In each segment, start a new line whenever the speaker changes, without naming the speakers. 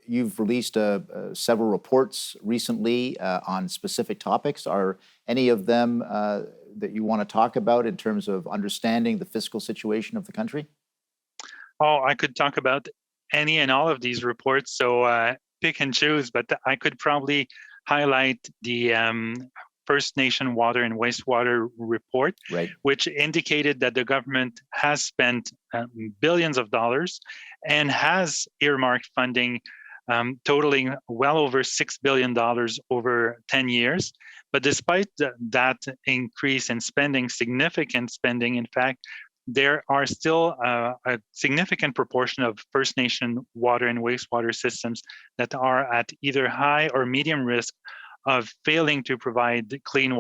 you've released several reports recently on specific topics. Are any of them that you want to talk about in terms of understanding the fiscal situation of the country?
Oh, I could talk about any and all of these reports, so pick and choose, but I could probably highlight the First Nation Water and Wastewater Report,
right,
which indicated that the government has spent billions of dollars and has earmarked funding totaling well over $6 billion over 10 years. But despite that increase in spending, significant spending, in fact, there are still a significant proportion of First Nation water and wastewater systems that are at either high or medium risk of failing to provide clean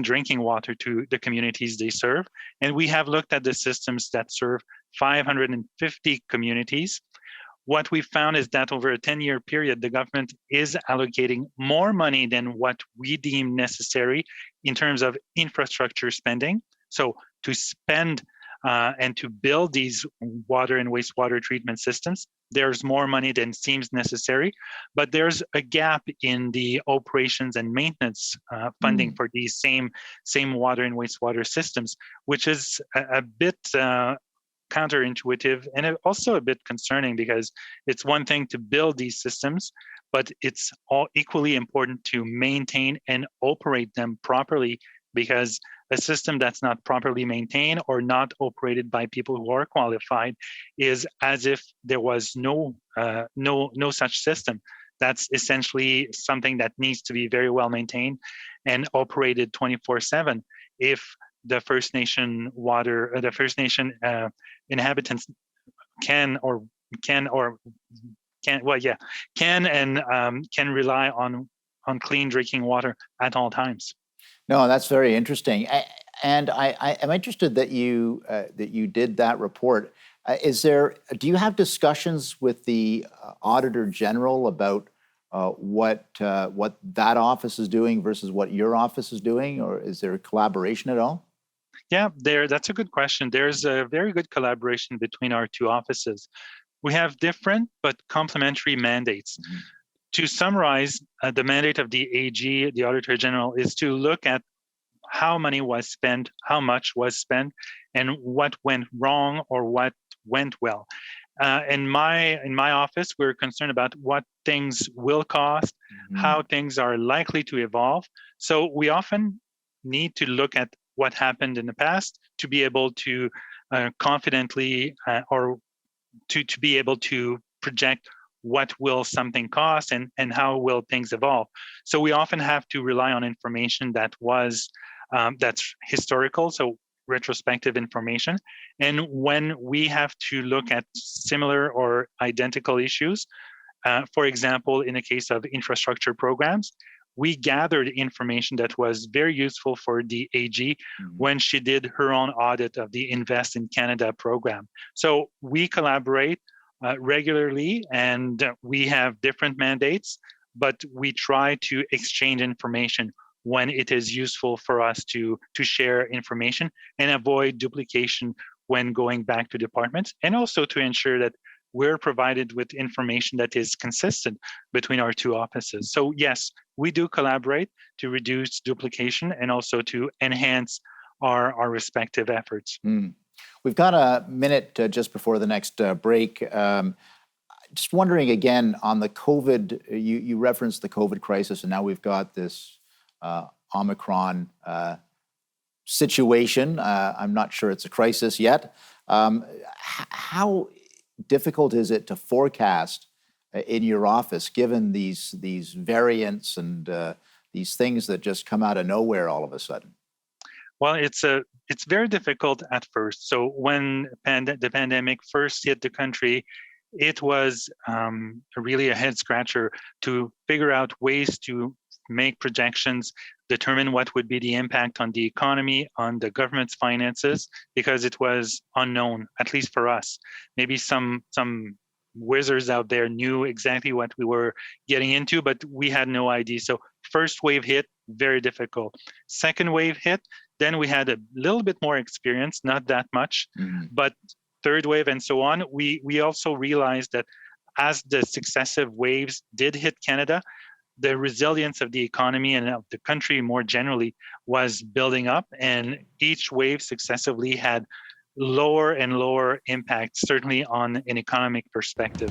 drinking water to the communities they serve. And we have looked at the systems that serve 550 communities. What we found is that over a 10-year period, the government is allocating more money than what we deem necessary in terms of infrastructure spending. So to spend and to build these water and wastewater treatment systems, there's more money than seems necessary, but there's a gap in the operations and maintenance funding for these same water and wastewater systems, which is a bit counterintuitive and also a bit concerning, because it's one thing to build these systems, but it's all equally important to maintain and operate them properly, because a system that's not properly maintained or not operated by people who are qualified is as if there was no such system. That's essentially something that needs to be very well maintained and operated 24/7. If the First Nation inhabitants can rely on clean drinking water at all times.
No, that's very interesting, and I am interested that you did that report. Do you have discussions with the Auditor General about what that office is doing versus what your office is doing, or is there collaboration at all?
Yeah, that's a good question. There's a very good collaboration between our two offices. We have different but complementary mandates. Mm-hmm. To summarize, the mandate of the AG, the Auditor General, is to look at how money was spent, how much was spent, and what went wrong or what went well. In my office, we're concerned about what things will cost, how things are likely to evolve. So we often need to look at what happened in the past to be able to confidently or to be able to project what will something cost and how will things evolve. So we often have to rely on information that was that's historical, so retrospective information. And when we have to look at similar or identical issues, for example, in the case of infrastructure programs, we gathered information that was very useful for the AG when she did her own audit of the Invest in Canada program. So we collaborate regularly, and we have different mandates, but we try to exchange information when it is useful for us to share information and avoid duplication when going back to departments, and also to ensure that we're provided with information that is consistent between our two offices. So yes, we do collaborate to reduce duplication and also to enhance our respective efforts.
We've got a minute just before the next break. Just wondering again on the COVID, you referenced the COVID crisis, and now we've got this Omicron situation. I'm not sure it's a crisis yet. How difficult is it to forecast in your office, given these variants and these things that just come out of nowhere all of a sudden?
Well, it's very difficult at first. So when the pandemic first hit the country, it was really a head scratcher to figure out ways to make projections, determine what would be the impact on the economy, on the government's finances, because it was unknown, at least for us. Maybe some wizards out there knew exactly what we were getting into, but we had no idea. So first wave hit, very difficult. Second wave hit, then we had a little bit more experience, not that much, but third wave and so on, we also realized that as the successive waves did hit Canada, the resilience of the economy and of the country more generally was building up, and each wave successively had lower and lower impact, certainly on an economic perspective.